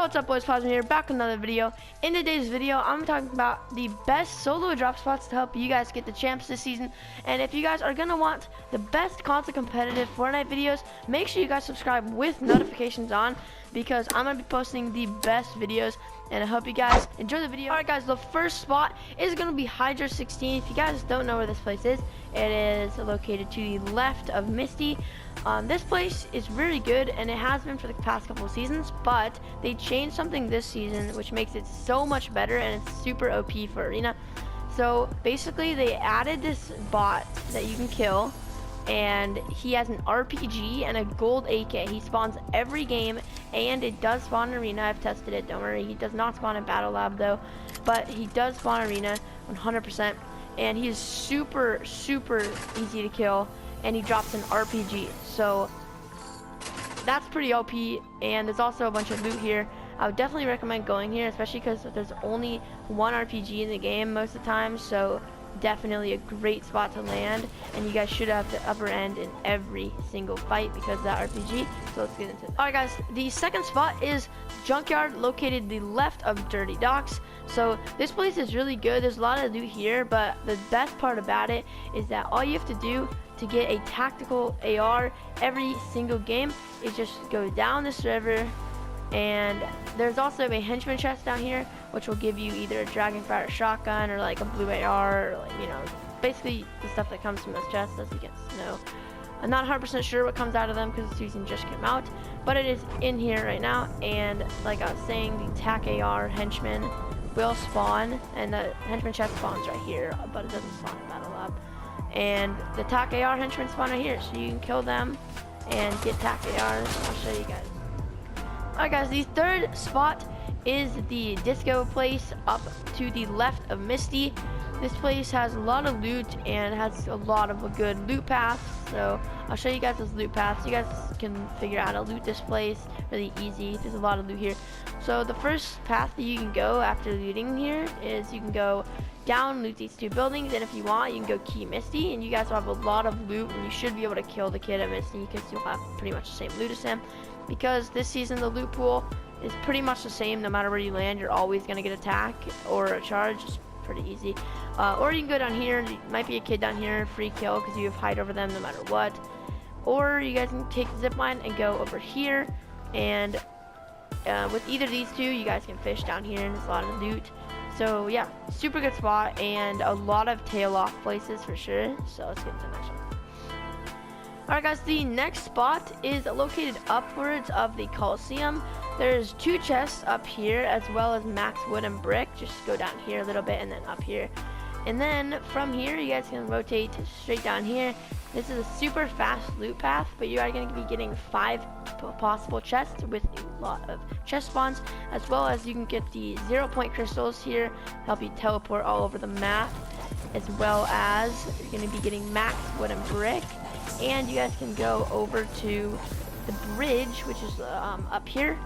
Yo, what's up boys, Plasma here, back with another video. In today's video, I'm talking about the best solo drop spots to help you guys get the champs this season. And if you guys are gonna want the best console competitive Fortnite videos, make sure you guys subscribe with notifications on, because I'm gonna be posting the best videos, and I hope you guys enjoy the video. Alright guys, the first spot is gonna be Hydra 16. If you guys don't know where this place is, it is located to the left of Misty. This place is really good, and it has been for the past couple of seasons, but they changed something this season which makes it so much better, and it's super OP for arena. So basically they added this bot that you can kill, and he has an RPG and a gold AK. He spawns every game, and it does spawn in arena. I've tested it, don't worry. He does not spawn in battle lab though, but he does spawn arena 100%, and he is super easy to kill, and he drops an RPG, so that's pretty OP. And there's also a bunch of loot here. I would definitely recommend going here, especially because there's only one RPG in the game most of the time, so definitely a great spot to land, and you guys should have the upper end in every single fight because of that RPG. So let's get into it. Alright guys, the second spot is Junkyard, located the left of Dirty Docks. So this place is really good. There's a lot of loot here, but the best part about it is that all you have to do to get a tactical AR every single game is just go down this river, and there's also a henchman chest down here which will give you either a dragonfire shotgun or like a blue AR, or like, you know, basically the stuff that comes from those chests, as you can know. I'm not 100% sure what comes out of them because the season just came out, but it is in here right now. And like I was saying, the TAC AR henchman will spawn, and the henchman chest spawns right here, but it doesn't spawn in battle lab. And the TAC AR henchmen spawn right here, so you can kill them and get TAC ARs. I'll show you guys. Alright guys, the third spot is the disco place up to the left of Misty. This place has a lot of loot and has a lot of good loot paths, so I'll show you guys those loot paths. You guys can figure out how to loot this place really easy. There's a lot of loot here. So the first path that you can go after looting here is you can go down, loot these two buildings, and if you want, you can go key Misty, and you guys will have a lot of loot, and you should be able to kill the kid at Misty because you'll have pretty much the same loot as him. Because this season the loot pool is pretty much the same. No matter where you land, you're always going to get attack or a charge. It's pretty easy. Or you can go down here. There might be a kid down here, free kill, because you have hide over them no matter what. Or you guys can take the zip line and go over here, and with either of these two, you guys can fish down here, and there's a lot of loot. So yeah, super good spot, and a lot of tail off places for sure. So let's get to the next one. Alright guys, the next spot is located upwards of the Colosseum. There's two chests up here, as well as max wood and brick. Just go down here a little bit and then up here. And then from here, you guys can rotate straight down here. This is a super fast loot path, but you are going to be getting 5 possible chests with a lot of chest spawns, as well as you can get the 0-point crystals here, help you teleport all over the map, as well as you're going to be getting max wood and brick. And you guys can go over to the bridge, which is up here,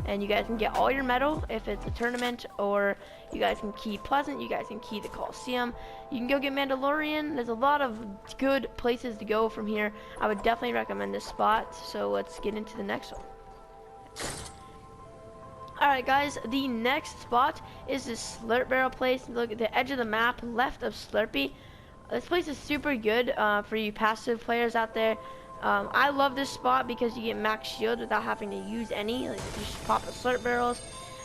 and you guys can get all your metal if it's a tournament, or you guys can key Pleasant, you guys can key the Colosseum, you can go get Mandalorian. There's a lot of good places to go from here. I would definitely recommend this spot, so let's get into the next one. Alright guys, the next spot is this Slurpy Barrel place. Look at the edge of the map, left of Slurpy. This place is super good for you passive players out there. I love this spot because you get max shield without having to use any. Like, you just pop the Slurp barrels,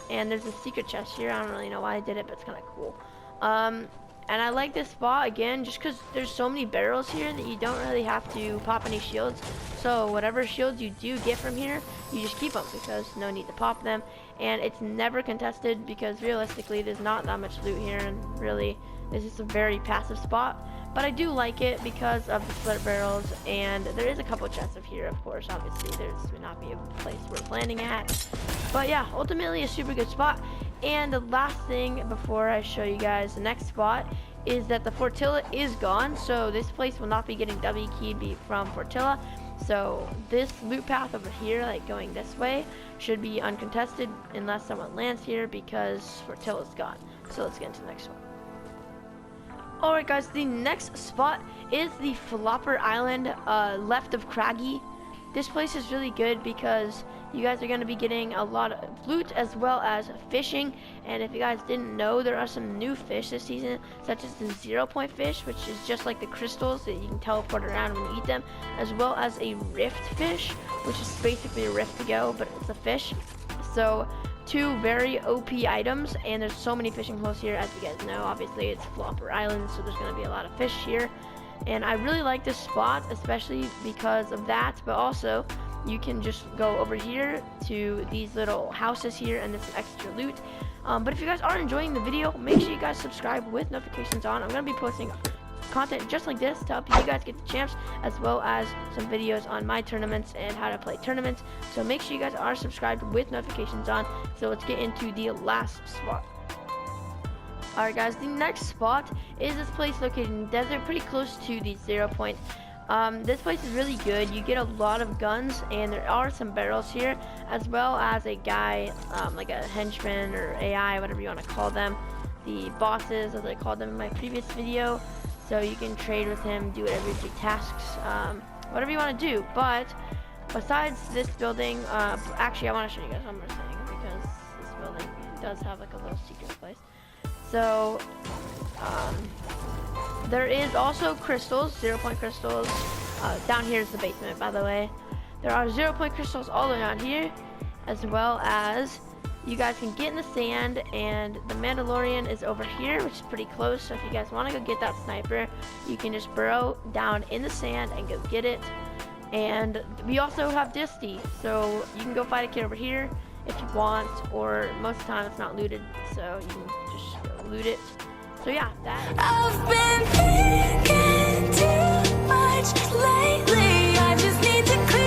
and there's a secret chest here. I don't really know why I did it, but it's kind of cool. And I like this spot again just because there's so many barrels here that you don't really have to pop any shields. So whatever shields you do get from here, you just keep them because no need to pop them. And it's never contested because realistically there's not that much loot here, and really this is a very passive spot. But I do like it because of the Slurp barrels, and there is a couple chests up here, of course. Obviously there's would not be a place worth landing at, but yeah, ultimately a super good spot. And the last thing before I show you guys the next spot is that the Fortilla is gone, so this place will not be getting W keyed from Fortilla. So this loot path over here, like going this way, should be uncontested unless someone lands here because Fortilla is gone. So let's get into the next one. Alright guys, the next spot is the Flopper Island left of Craggy. This place is really good because you guys are going to be getting a lot of loot as well as fishing. And if you guys didn't know, there are some new fish this season, such as the 0-point fish, which is just like the crystals that you can teleport around when you eat them, as well as a rift fish, which is basically a rift to go, but it's a fish. So two very OP items, and there's so many fishing holes here. As you guys know, obviously it's Flopper Island, so there's going to be a lot of fish here. And I really like this spot, especially because of that, but also you can just go over here to these little houses here, and this is extra loot. But if you guys are enjoying the video, make sure you guys subscribe with notifications on. I'm going to be posting content just like this to help you guys get the champs, as well as some videos on my tournaments and how to play tournaments. So make sure you guys are subscribed with notifications on. So let's get into the last spot. Alright guys, the next spot is this place located in the desert, pretty close to the 0-point. This place is really good. You get a lot of guns, and there are some barrels here, as well as a guy, like a henchman or AI, whatever you want to call them. The bosses, as I called them in my previous video. So you can trade with him, do whatever you do, tasks, whatever you want to do. But besides this building, actually I want to show you guys one more thing, because this building does have like a little secret place. So there is also crystals, 0-point crystals. Down here is the basement, by the way. There are 0-point crystals all around here, as well as you guys can get in the sand, and the Mandalorian is over here, which is pretty close. So if you guys want to go get that sniper, you can just burrow down in the sand and go get it. And we also have Disty, so you can go fight a kid over here if you want, or most of the time it's not looted, so you can just go loot it. So yeah, that. I've been thinking too much lately. I just need to clear